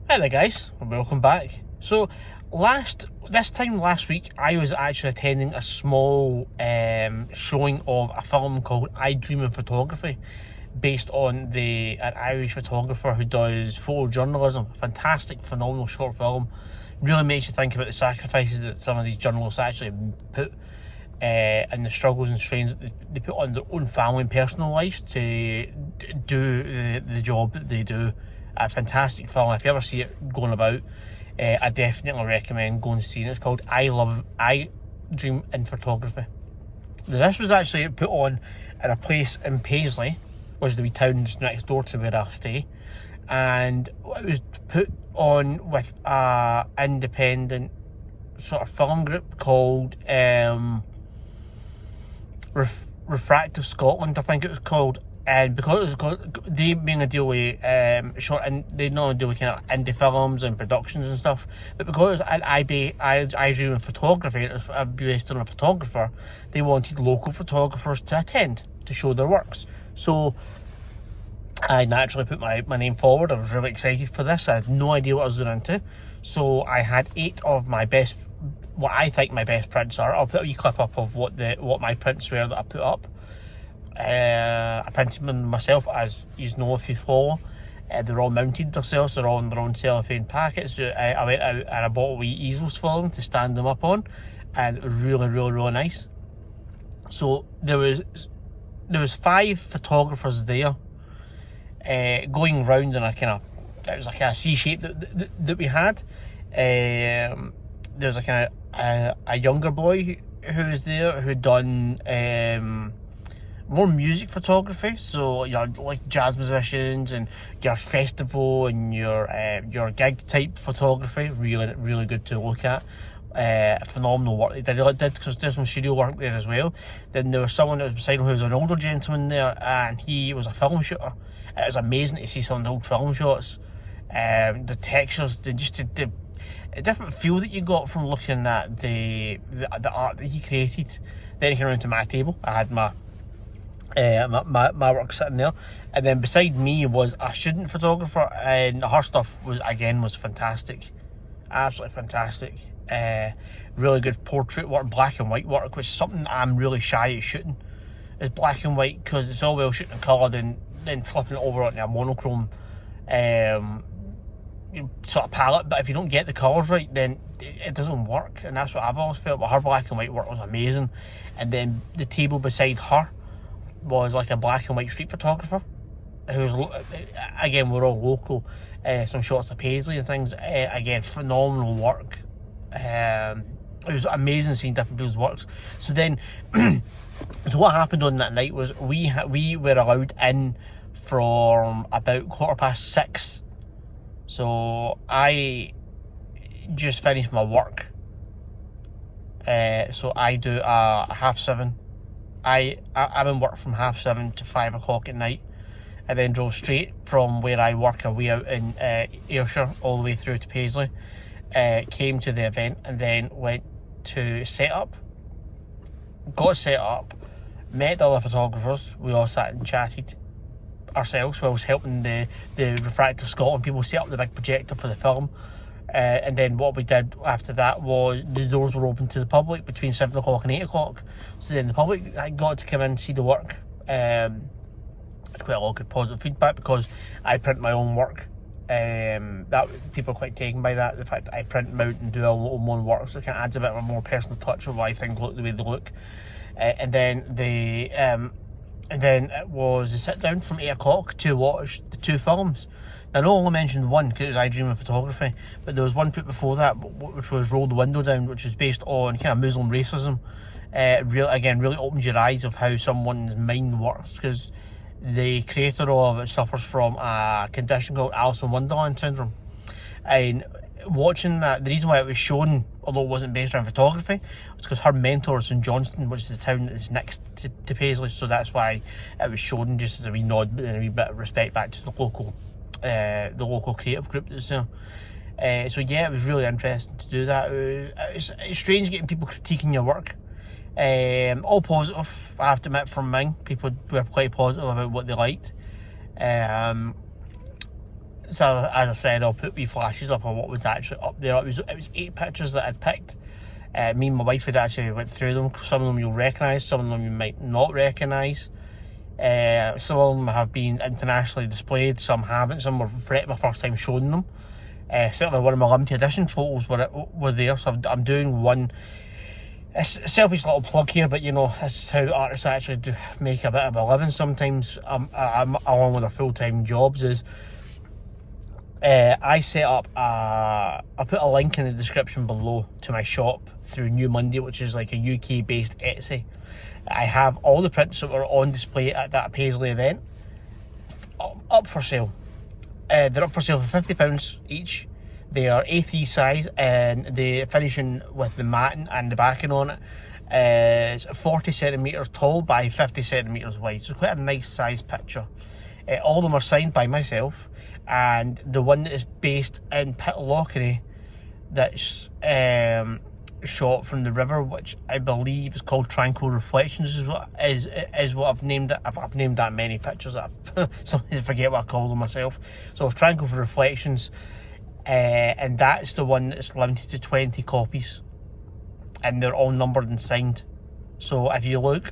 Hi there guys, and welcome back. So last week I was actually attending a small showing of a film called I Dream in Photography, based on an Irish photographer who does photojournalism. Fantastic, phenomenal short film. Really makes you think about the sacrifices that some of these journalists actually put and the struggles and strains that they put on their own family and personal lives to do the job that they do. A fantastic film. If you ever see it going about, I definitely recommend going to see it. It's called I Dream in Photography. Now, this was actually put on in a place in Paisley, which is the wee town just next door to where I stay, and it was put on with a independent sort of film group called Refractive Scotland, I think it was called. And because they being a deal with short, and they not only deal with kind of indie films and productions and stuff, but because I dream in photography, it was based on a photographer, they wanted local photographers to attend to show their works. So I naturally put my name forward. I was really excited for this. I had no idea what I was going into. So I had 8 of my best, what I think my best prints are. I'll put a wee clip up of what my prints were that I put up. I printed them myself, as you know if you follow. They're all mounted themselves, they're all in their own cellophane packets. I went out and I bought wee easels for them to stand them up on, and it was really nice. So there was 5 photographers there, going round in a kind of, it was like a C shape that we had. There was a kind of a younger boy who was there who'd done more music photography, so your like jazz musicians and your festival and your gig type photography. Really good to look at. Phenomenal work. They did because there's some studio work there as well. Then there was someone that was beside him who was an older gentleman there, and he was a film shooter. It was amazing to see some of the old film shots. The textures, the different feel that you got from looking at the art that he created. Then he came around to my table. I had my work sitting there, and then beside me was a student photographer, and her stuff was fantastic, absolutely fantastic. Really good portrait work, black and white work, which is something I'm really shy at shooting, is black and white, because it's all well shooting in colour, then flipping it over onto a monochrome sort of palette, but if you don't get the colours right, then it doesn't work, and that's what I've always felt. But her black and white work was amazing. And then the table beside her was like a black and white street photographer who's, again, we're all local. Some shots of Paisley and things. Again, phenomenal work. It was amazing seeing different people's works. So then so what happened on that night was we were allowed in from about 6:15. So I just finished my work, so I do a 7:30. I'm in work from 7:30 to 5 o'clock at night. I then drove straight from where I work away out in Ayrshire all the way through to Paisley. Came to the event and then went to set up. Got set up, met the other photographers. We all sat and chatted ourselves. So I was helping the Refractive Scotland people set up the big projector for the film. And then what we did after that was the doors were open to the public between 7 o'clock and 8 o'clock. So then the public got to come in and see the work. It's quite a lot of good positive feedback because I print my own work. That people are quite taken by that. The fact that I print them out and do all my own work, so it kind of adds a bit of a more personal touch of why things look the way they look. And then it was a sit down from 8 o'clock to watch the 2 films. Now, I only mentioned one because it was I Dream of Photography, but there was one put before that, which was Roll the Window Down, which is based on kind of Muslim racism. Really opens your eyes of how someone's mind works, because the creator of it suffers from a condition called Alice in Wonderland syndrome. And watching that, the reason why it was shown, although it wasn't based around photography, was because her mentor is in Johnston, which is the town that is next to Paisley, so that's why it was shown, just as a wee nod and a wee bit of respect back to the local creative group that's there. So yeah, it was really interesting to do that. It's strange getting people critiquing your work. All positive, I have to admit, from mine. People were quite positive about what they liked. So as I said, I'll put wee flashes up on what was actually up there. It was 8 pictures that I'd picked. Me and my wife had actually went through them. Some of them you'll recognise, some of them you might not recognise. Some of them have been internationally displayed, some haven't. Some were my first time showing them. Certainly one of my limited edition photos were there. So I'm doing one. It's a selfish little plug here, but you know, this is how artists actually do make a bit of a living sometimes. I'm along with their full-time jobs. I set up I'll put a link in the description below to my shop through New Monday, which is like a UK based Etsy. I have all the prints that were on display at that Paisley event up for sale. They're up for sale for £50 each. They are A3 size, and the finishing with the matting and the backing on it is 40 centimetres tall by 50 centimetres wide. So quite a nice size picture. All of them are signed by myself, and the one that is based in Pitlochry, that's shot from the river, which I believe is called Tranquil Reflections, is what I've named it. I've named that many pictures. I forget what I call them myself. So Tranquil Reflections, and that's the one that's limited to 20 copies, and they're all numbered and signed. So if you look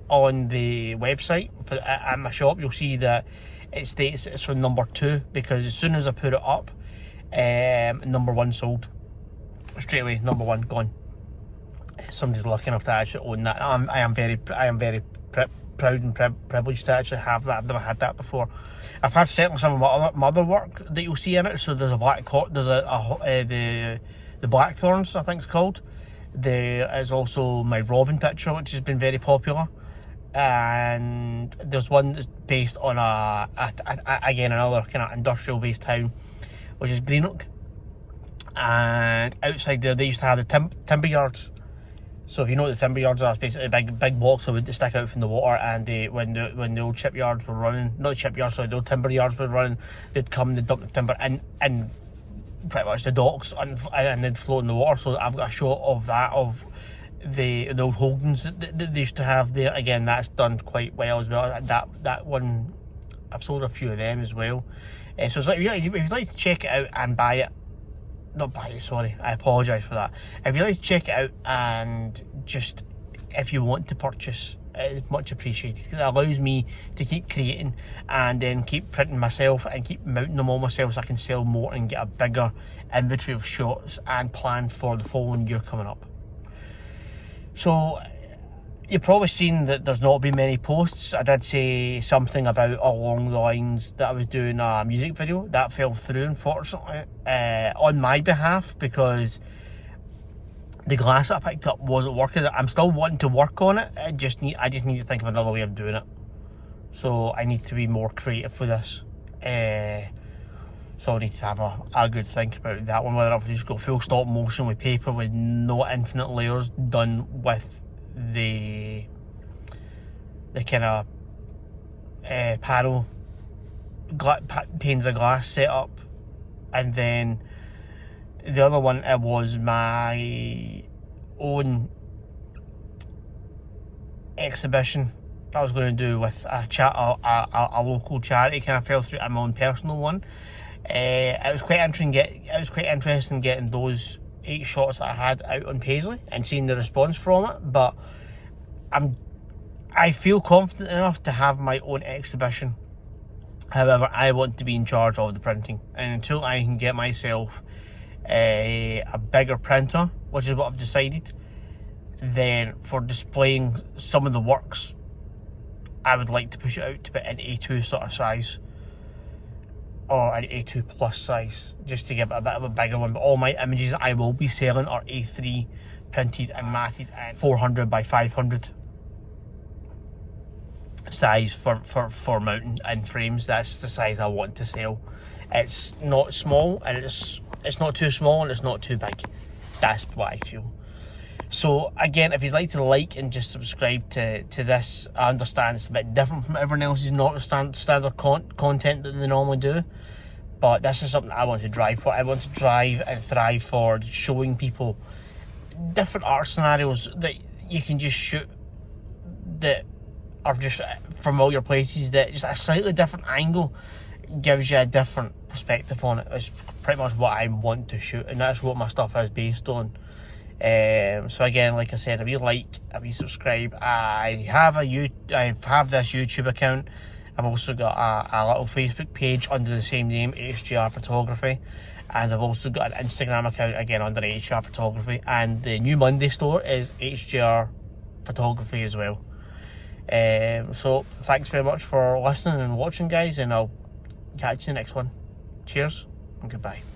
on the website at my shop, you'll see that it states it's from number 2, because as soon as I put it up, number 1 sold straight away. Number 1 gone. Somebody's lucky enough to actually own that. I am very proud and privileged to actually have that. I've never had that before. I've had certainly some of my other work that you'll see in it. So there's the Blackthorns, I think it's called. There is also my Robin picture, which has been very popular. And there's one that's based on again another kind of industrial based town, which is Greenock. And outside there, they used to have the timber yards. So if you know what the timber yards are, it's basically big blocks that would stick out from the water. And when the old shipyards were running, not the shipyards, sorry, the old timber yards were running, they'd come and they'd dump the timber in pretty much the docks and they'd float in the water. So I've got a shot of that, of the old holdings that they used to have there. Again, that's done quite well as well. That one, I've sold a few of them as well. So it's like, if you'd like to check it out and buy it, not buy it, sorry, I apologise for that. If you'd like to check it out, and just if you want to purchase, it's much appreciated, because it allows me to keep creating and then keep printing myself and keep mounting them all myself, so I can sell more and get a bigger inventory of shots and plan for the following year coming up. So you've probably seen that there's not been many posts. I did say something about along the lines that I was doing a music video. That fell through, unfortunately, on my behalf, because the glass that I picked up wasn't working. I'm still wanting to work on it. I just need to think of another way of doing it. So I need to be more creative with this. So I need to have a good think about that one, whether I've just got full stop motion with paper with no infinite layers, done with the kind of panel panes of glass set up. And then the other one, it was my own exhibition I was going to do with a local charity. Kind of fell through at my own personal one. It was quite interesting getting those 8 shots that I had out on Paisley and seeing the response from it. But I feel confident enough to have my own exhibition. However, I want to be in charge of the printing, and until I can get myself a bigger printer, which is what I've decided, then for displaying some of the works, I would like to push it out to be an A2 sort of size, or an A2 plus size, just to give it a bit of a bigger one. But all my images I will be selling are A3 printed and matted and 400 by 500 size for mounting in frames. That's the size I want to sell. It's not small, and it's not too small, and it's not too big. That's what I feel. So again, if you'd like to like and just subscribe to this, I understand it's a bit different from everyone else's not standard content that they normally do, but this is something I want to drive for. I want to drive and thrive for showing people different art scenarios that you can just shoot, that are just familiar places, that just a slightly different angle gives you a different perspective on it. It's pretty much what I want to shoot, and that's what my stuff is based on. So again, like I said, if you like, if you subscribe, I have this YouTube account. I've also got a little Facebook page under the same name, HGR Photography, and I've also got an Instagram account again under HGR Photography, and the new Monday store is HGR Photography as well. So thanks very much for listening and watching, guys, and I'll catch you in the next one. Cheers and goodbye.